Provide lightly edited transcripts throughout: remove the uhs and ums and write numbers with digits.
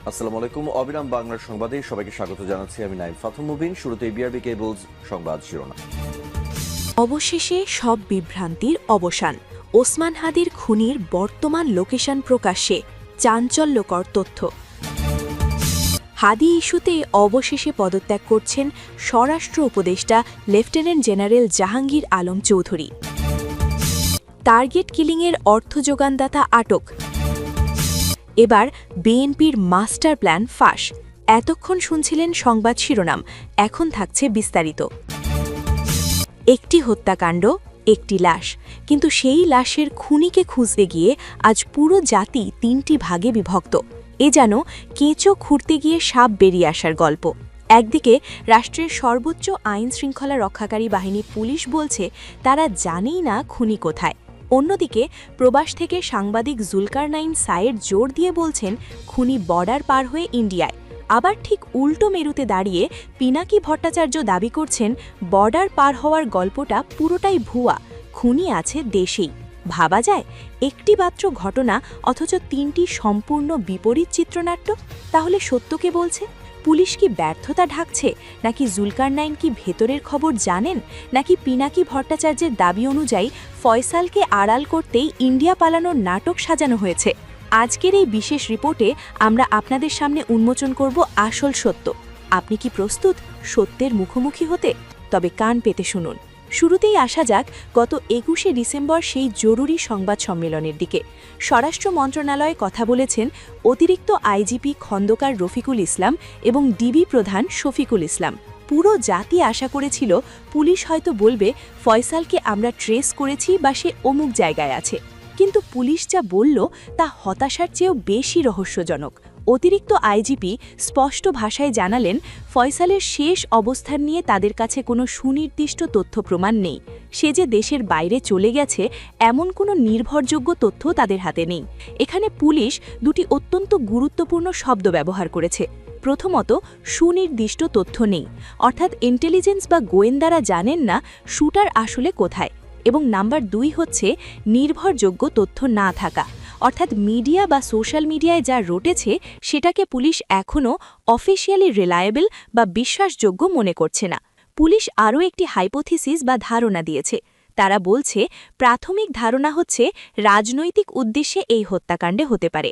আসসালামু আলাইকুম। অবিরাম বাংলার সংবাদে সবাইকে স্বাগত জানাচ্ছি। আমি নাইম ফাথুম মুবিন। শুরুতে বিআরবি কেবলস সংবাদ শিরোনাম। অবশেষে সব বিভ্রান্তির অবসান। ওসমান হাদির খুনির বর্তমান লোকেশন প্রকাশ্যে, চাঞ্চল্যকর তথ্য। হাদি ইস্যুতে অবশেষে পদত্যাগ করছেন স্বরাষ্ট্র উপদেষ্টা lieutenant general Jahangir Alam Chowdhury. Target কিলিংয়ের অর্থ যোগানদাতা আটক। এবার বিএনপির মাস্টার প্ল্যান ফাঁস। এতক্ষণ শুনছিলেন সংবাদ শিরোনাম, এখন থাকছে বিস্তারিত। একটি হত্যাকাণ্ড, একটি লাশ, কিন্তু সেই লাশের খুনিকে খুঁজতে গিয়ে আজ পুরো জাতি তিনটি ভাগে বিভক্ত। এ যেন কেঁচো খুঁড়তে গিয়ে সাপ বেরিয়ে আসার গল্প। একদিকে রাষ্ট্রের সর্বোচ্চ আইন শৃঙ্খলা রক্ষাকারী বাহিনী পুলিশ বলছে তারা জানেই না খুনি কোথায়। অন্যদিকে প্রবাস থেকে সাংবাদিক জুলকারনাইন সায়েদ জোর দিয়ে বলছেন খুনি বর্ডার পার হয়ে ইন্ডিয়ায়। আবার ঠিক উল্টো মেরুতে দাঁড়িয়ে পিনাকি ভট্টাচার্য দাবি করছেন বর্ডার পার হওয়ার গল্পটা পুরোটাই ভুয়া, খুনি আছে দেশেই। ভাবা যায় একটি মাত্র ঘটনা, অথচ তিনটি সম্পূর্ণ বিপরীত চিত্রনাট্য। তাহলে সত্যকে বলছে পুলিশ কি ব্যর্থতা ঢাকছে, নাকি জুলকারনাইন কি ভেতরের খবর জানেন, নাকি পিনাকি ভট্টাচার্যের দাবি অনুযায়ী ফয়সালকে আড়াল করতেই ইন্ডিয়া পালানোর নাটক সাজানো হয়েছে? আজকের এই বিশেষ রিপোর্টে আমরা আপনাদের সামনে উন্মোচন করব আসল সত্য। আপনি কি প্রস্তুত সত্যের মুখোমুখি হতে? তবে কান পেতে শুনুন। শুরুতেই আসা যাক গত ২১শে ডিসেম্বর সেই জরুরি সংবাদ সম্মেলনের দিকে। স্বরাষ্ট্র মন্ত্রণালয়ে কথা বলেছেন অতিরিক্ত আইজিপি খন্দকার রফিকুল ইসলাম এবং ডিবি প্রধান শফিকুল ইসলাম। পুরো জাতি আশা করেছিল পুলিশ হয়তো বলবে ফয়সালকে আমরা ট্রেস করেছি বা সে অমুক জায়গায় আছে। কিন্তু পুলিশ যা বলল তা হতাশার চেয়েও বেশি রহস্যজনক। অতিরিক্ত আইজিপি স্পষ্ট ভাষায় জানালেন ফয়সালের শেষ অবস্থান নিয়ে তাদের কাছে কোনো সুনির্দিষ্ট তথ্য প্রমাণ নেই। সে যে দেশের বাইরে চলে গেছে এমন কোনো নির্ভরযোগ্য তথ্য তাদের হাতে নেই। এখানে পুলিশ দুটি অত্যন্ত গুরুত্বপূর্ণ শব্দ ব্যবহার করেছে। প্রথমত, সুনির্দিষ্ট তথ্য নেই, অর্থাৎ ইন্টেলিজেন্স বা গোয়েন্দারা জানেন না শুটার আসলে কোথায়। এবং নাম্বার ২ হচ্ছে নির্ভরযোগ্য তথ্য না থাকা, অর্থাৎ মিডিয়া বা সোশ্যাল মিডিয়ায় যা রটেছে সেটাকে পুলিশ এখনও অফিসিয়ালি রিলায়েবল বা বিশ্বাসযোগ্য মনে করছে না। পুলিশ আরও একটি হাইপোথিসিস বা ধারণা দিয়েছে। তারা বলছে প্রাথমিক ধারণা হচ্ছে রাজনৈতিক উদ্দেশ্যে এই হত্যাকাণ্ডে হতে পারে।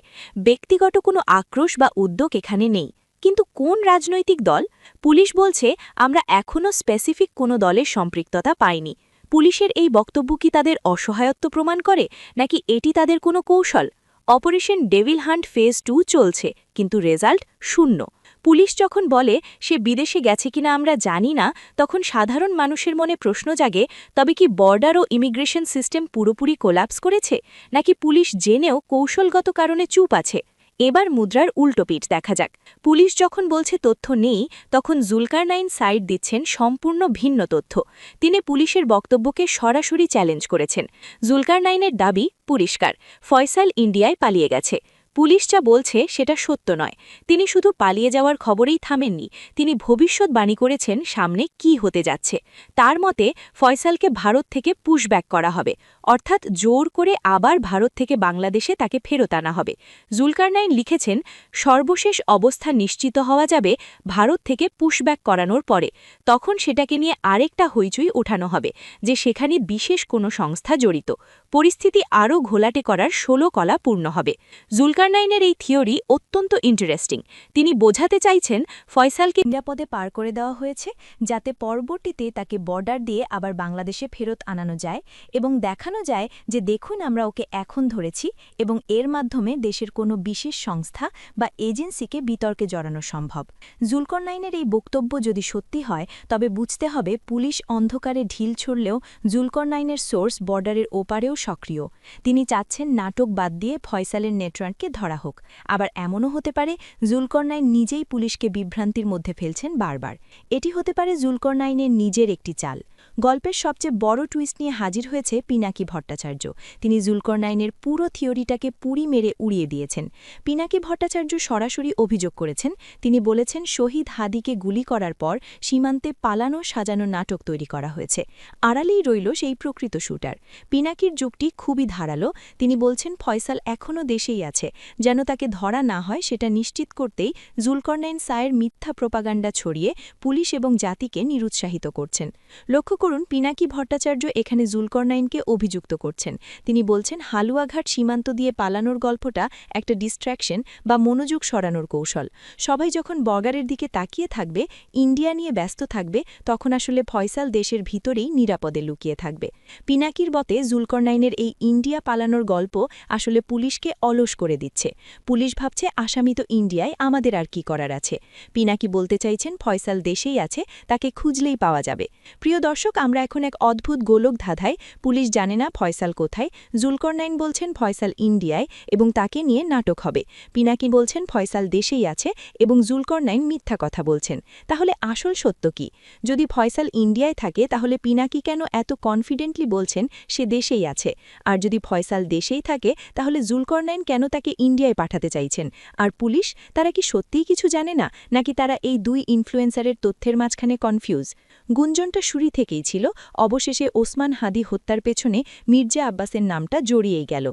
ব্যক্তিগত কোনো আক্রোশ বা উদ্যোগ এখানে নেই। কিন্তু কোন রাজনৈতিক দল? পুলিশ বলছে আমরা এখনও স্পেসিফিক কোনো দলের সম্পৃক্ততা পাইনি। পুলিশের এই বক্তব্য কি তাদের অসহায়ত্ব প্রমাণ করে, নাকি এটি তাদের কোনো কৌশল? অপারেশন ডেভিল হান্ট ফেজ 2 চলছে, কিন্তু রেজাল্ট শূন্য। পুলিশ যখন বলে সে বিদেশে গেছে কিনা আমরা জানি না, তখন সাধারণ মানুষের মনে প্রশ্ন জাগে, তবে কি বর্ডার ও ইমিগ্রেশন সিস্টেম পুরোপুরি কোলাপস করেছে, নাকি পুলিশ জেনেও কৌশলগত কারণে চুপ আছে? এবার মুদ্রার উল্টো পিঠ দেখা যাক। পুলিশ যখন বলছে তথ্য নেই, তখন জুলকারনাইন সাইড দিচ্ছেন সম্পূর্ণ ভিন্ন তথ্য। তিনি পুলিশের বক্তব্যকে সরাসরি চ্যালেঞ্জ করেছেন। জুলকারনাইনের দাবি পরিষ্কার, ফয়সাল ইন্ডিয়ায় পালিয়ে গেছে। পুলিশ যা বলছে সেটা সত্য নয়। তিনি শুধু পালিয়ে যাওয়ার খবরেই থামেননি, তিনি ভবিষ্যৎবাণী করেছেন সামনে কি হতে যাচ্ছে। তার মতে ফয়সালকে ভারত থেকে পুশব্যাক করা হবে, অর্থাৎ জোর করে আবার ভারত থেকে বাংলাদেশে তাকে ফেরত আনা হবে। জুলকারনাইন লিখেছেন সর্বশেষ অবস্থা নিশ্চিত হওয়া যাবে ভারত থেকে পুশব্যাক করানোর পরে। তখন সেটাকে নিয়ে আরেকটা হইচই ওঠানো হবে যে সেখানে বিশেষ কোনো সংস্থা জড়িত। পরিস্থিতি আরও ঘোলাটে করার ১৬ কলা পূর্ণ হবে। জুলকারনাইনের এই থিওরি অত্যন্ত ইন্টারেস্টিং। তিনি বোঝাতে চাইছেন ফয়সালকে নিরাপদে পার করে দেওয়া হয়েছে যাতে পরবর্তীতে তাকে বর্ডার দিয়ে আবার বাংলাদেশে ফেরত আনানো যায় এবং দেখানো যায় যে দেখুন আমরা ওকে এখন ধরেছি এবং এর মাধ্যমে দেশের কোনো বিশেষ সংস্থা বা এজেন্সিকে বিতর্কে জড়ানো সম্ভব। জুলকারনাইনের এই বক্তব্য যদি সত্যি হয় তবে বুঝতে হবে পুলিশ অন্ধকারে ঢিল ছুড়লেও জুলকারনাইনের সোর্স বর্ডারের ওপারেও সক্রিয়। তিনি চাচ্ছেন নাটক বাদ দিয়ে ফয়সালের নেটওয়ার্ককে ধরা হোক। আবার এমনও হতে পারে জুলকারনাইন নিজেই পুলিশকে বিভ্রান্তির মধ্যে ফেলছেন বারবার। এটি হতে পারে জুলকারনাইনের নিজের একটি চাল। গল্পের সবচেয়ে বড় টুইস্ট নিয়ে হাজির হয়েছে পিনাকি ভট্টাচার্য। তিনি জুলকরনাইনের পুরো থিওরিটাকে পুরি মেরে উড়িয়ে দিয়েছেন। পিনাকি ভট্টাচার্য সরাসরি অভিযোগ করেছেন। তিনি বলেছেন শহীদ হাদিকে গুলি করার পর সীমান্তে পালানো সাজানো নাটক তৈরি করা হয়েছে। আড়ালেই রইল সেই প্রকৃত শুটার। পিনাকির যুক্তি খুবই ধারালো। তিনি বলছেন ফয়সাল এখনও দেশেই আছে, যেন তাকে ধরা না হয় সেটা নিশ্চিত করতেই জুলকরনাইন সায়ের মিথ্যা প্রোপাগান্ডা ছড়িয়ে পুলিশ এবং জাতিকে নিরুৎসাহিত করছেন। লক্ষ্য করুন, পিনাকি ভট্টাচার্য এখানে জুলকরনাইনকে অভিযুক্ত করছেন। তিনি বলছেন হালুয়াঘাট সীমান্ত দিয়ে পালানোর গল্পটা একটা ডিস্ট্র্যাকশন বা মনোযোগ সরানোর কৌশল। সবাই যখন বর্ডারের দিকে তাকিয়ে থাকবে, ইন্ডিয়া নিয়ে ব্যস্ত থাকবে, তখন আসলে ফয়সাল দেশের ভিতরেই নিরাপদে লুকিয়ে থাকবে। পিনাকির মতে জুলকরনাইনের এই ইন্ডিয়া পালানোর গল্প আসলে পুলিশকে অলস করে দিচ্ছে। পুলিশ ভাবছে আসামি তো ইন্ডিয়ায়, আমাদের আর কি করার আছে। পিনাকি বলতে চাইছেন ফয়সাল দেশেই আছে, তাকে খুঁজলেই পাওয়া যাবে। প্রিয় দর্শক, আমরা এখন এক অদ্ভুত গোলক ধাঁধায়। পুলিশ জানে না ফয়সাল কোথায়, জুলকরনাইন বলছেন ফয়সাল ইন্ডিয়ায় এবং তাকে নিয়ে নাটক হবে। পিনাকি বলছেন ফয়সাল দেশেই আছে এবং জুলকরনাইন মিথ্যা কথা বলছেন। তাহলে আসল সত্য কি? যদি ফয়সাল ইন্ডিয়ায় থাকে তাহলে পিনাকি কেন এত কনফিডেন্টলি বলছেন সে দেশেই আছে? আর যদি ফয়সাল দেশেই থাকে তাহলে জুলকরনাইন কেন তাকে ইন্ডিয়ায় পাঠাতে চাইছেন? আর পুলিশ, তারা কি সত্যিই কিছু জানে না, নাকি তারা এই দুই ইনফ্লুয়েন্সারের তথ্যের মাঝখানে কনফিউজ? গুঞ্জনটা শুরু থেকেই ছিল। অবশেষে ওসমান হাদি হত্যার পেছনে মির্জা আব্বাসের নামটা জড়িয়েই গেল।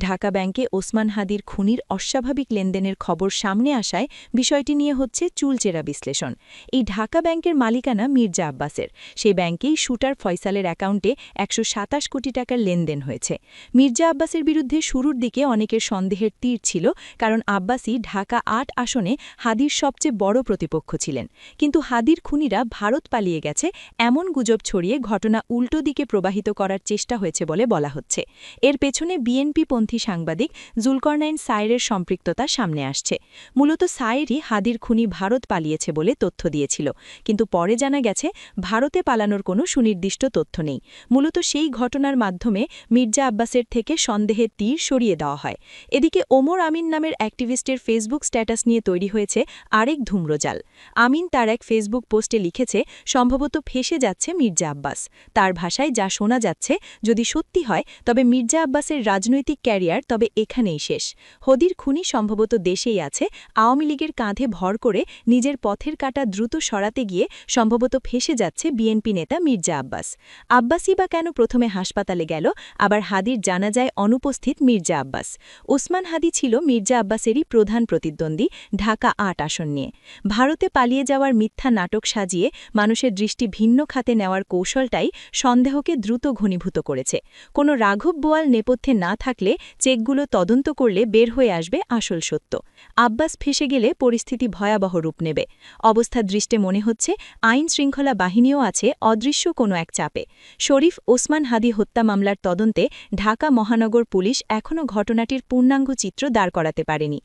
ঢাকা ব্যাংকে ওসমান হাদির খুনির অস্বাভাবিক লেনদেনের খবর সামনে আসায় বিষয়টি নিয়ে হচ্ছে চুলচেরা বিশ্লেষণ। এই ঢাকা ব্যাংকের মালিকানা মির্জা আব্বাসের। সেই ব্যাংকেই শুটার ফয়সালের অ্যাকাউন্টে ১২৭ কোটি টাকার লেনদেন হয়েছে। মির্জা আব্বাসের বিরুদ্ধে শুরুর দিকে অনেকের সন্দেহের তীর ছিল, কারণ আব্বাসী ঢাকা ৮ আসনে হাদির সবচেয়ে বড় প্রতিপক্ষ ছিলেন। কিন্তু হাদির খুনিরা ভারত পালিয়ে গেছে এমন গুজব ছড়িয়ে ঘটনা উল্টো দিকে প্রবাহিত করার চেষ্টা হয়েছে বলে বলা হচ্ছে। এর পেছনে বিএনপিপন্থী সাংবাদিক জুলকরনাইন সায়েরের সম্পৃক্ততা সামনে আসছে। মূলত সায়েরই হাদির খুনি ভারত পালিয়েছে বলে তথ্য দিয়েছিল, কিন্তু পরে জানা গেছে ভারতে পালানোর কোনো সুনির্দিষ্ট তথ্য নেই। মূলত সেই ঘটনার মাধ্যমে মির্জা আব্বাসের থেকে সন্দেহের তীর সরিয়ে দেওয়া হয়। এদিকে ওমর আমিন নামের অ্যাক্টিভিস্টের ফেসবুক স্ট্যাটাস নিয়ে তৈরি হয়েছে আরেক ধূম্রজাল। আমিন তার এক ফেসবুক পোস্টে লিখেছে, সম্ভবত ফেসে যাচ্ছে মির্জা আব্বাস। তার ভাষায় যা শোনা যাচ্ছে, যদি সত্যি হয় তবে মির্জা আব্বাসের রাজনৈতিক ক্যারিয়ার তবে এখানেই শেষ। হদির খুনি সম্ভবত দেশেই আছে। আওয়ামী লীগের কাঁধে ভর করে নিজের পথের কাঁটা দ্রুত সরাতে গিয়ে সম্ভবত ফেসে যাচ্ছে বিএনপি নেতা মির্জা আব্বাস। আব্বাসই বা কেন প্রথমে হাসপাতালে গেল, আবার হাদির জানাজায় অনুপস্থিত মির্জা আব্বাস? ওসমান হাদি ছিল মির্জা আব্বাসেরই প্রধান প্রতিদ্বন্দ্বী ঢাকা ৮ আসন নিয়ে। ভারতে পালিয়ে যাওয়ার মিথ্যা নাটক সাজিয়ে মানুষের দৃষ্টি ভিন্ন খাতে নেওয়ার কৌশলটাই সন্দেহকে দ্রুত ঘনীভূত করেছে। কোনো রাঘব বোয়াল নেপথ্যে না থাকলে চেকগুলো তদন্ত করলে বের হয়ে আসবে আসল সত্য। আব্বাস ফেসে গেলে পরিস্থিতি ভয়াবহ রূপ নেবে। অবস্থা দৃষ্টে মনে হচ্ছে আইন শৃঙ্খলা বাহিনীও আছে অদৃশ্য কোনো এক চাপে। শরীফ ওসমান হাদি হত্যা মামলার তদন্তে ঢাকা মহানগর পুলিশ এখনও ঘটনাটির পূর্ণাঙ্গ চিত্র দাঁড় করাতে পারেনি।